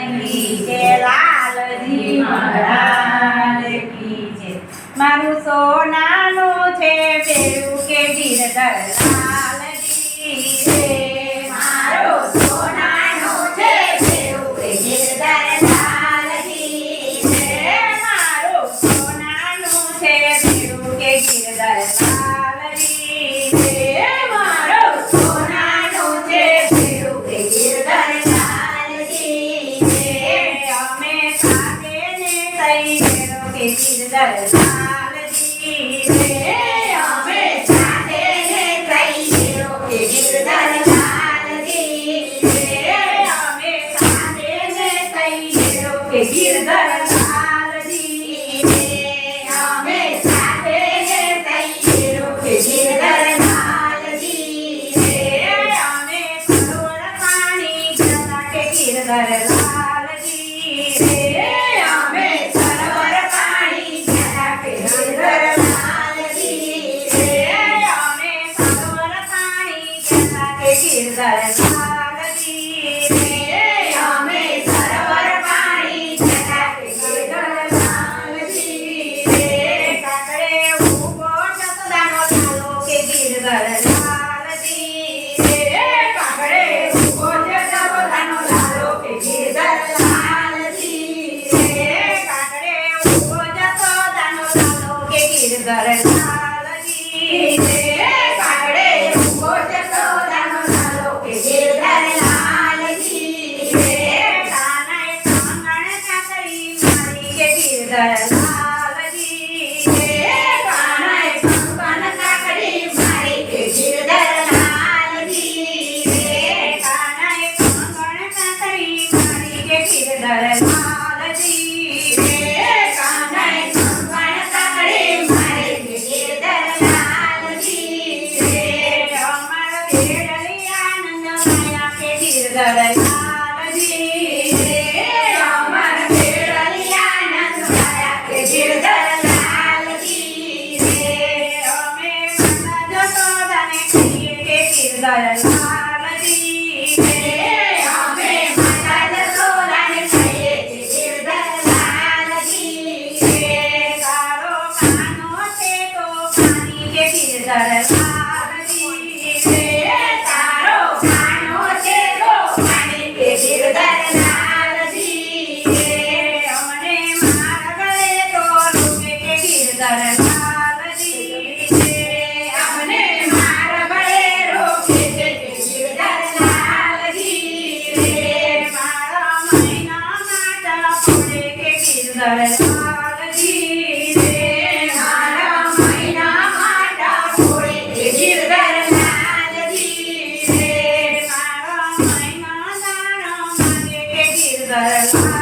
કી જય લાલજી મહારાજ કી જય મારું સોનાનું છે બેરું કે ગિરધર લાલજી રે મારો સોનાનું છે બેરું કે ગિરધર લાલજી રે મારો સોનાનું છે બેરું કે ગિરધર લાલજી રે મારો સોનાનું છે બેરું કે ગિરધર લાલજી રે અમે સાથે ને તઈ બેરો કે ગિરધર લાલજી રે અમે સાથે ને તઈ બેરો કે ગિરધર લાલજી રે અમે સાથે ને તઈ બેરો કે ગિરધર લાલજી રે અમે સાથે ને તઈ બેરો કે ગિરધર લાલજી રે અમે સરોવર પાણી જતા કે ગિરધર લાલજી રે અમે સરોવર પાણી જતા કે ગિરધર લાલજી રે અમે સરોવર પાણી જતા કે ગિરધર લાલજી રે અમે સરોવર પાણી જતા કે ગિરધર લાલજી રે કાકડે ઊભો જસદાનો લાલો કે ગિરધર લાલજી રે કાકડે ઊભો જસદાનો લાલો કે ગિરધર લાલજી રે કાકડે ઊભો જસદાનો લાલો કે ગિરધર લાલજી રે કાકડે ઊભો જસદાનો લાલો કે ગિરધર લાલજી રે કાનાએ કાંગણ કાકડી મારી કે ગિરધર લાલજી રે કાનાએ કાંગણ કાકડી મારી કે ગિરધર લાલજી રે કાનાએ કાંગણ કાકડી મારી કે ગિરધર લાલજી રે કાનાએ કાંગણ કાકડી મારી કે ગિરધર લાલજી રે અમારા બેડલી આનંદ માયા કે ગિરધર લાલજી રે અમારા બેડલી આનંદ માયા કે ગિરધર લાલજી રે અમે માતા જશોદાને કહીએ કે ગિરધર લાલજી રે અમે માતા જશોદાને કહીએ કે ગિરધર લાલજી રે તારો કાનો છે તો પાણી કે ગિરધર લાલજી રે તારો કાનો છે તો પાણી કે ગિરધર લાલજી રે અમને મારા ગળે તો રૂપે કે ગિરધર લાલજી રે અમને મારા ગળે રોકે છે કે ગિરધર લાલજી રે મારા મહિના માતા પડે કે ગિરધર લાલજી રે મારા મહિના માતા પડે કે ગિરધર લાલજી રે મારા મહિના દાણા માંગે કે ગિરધર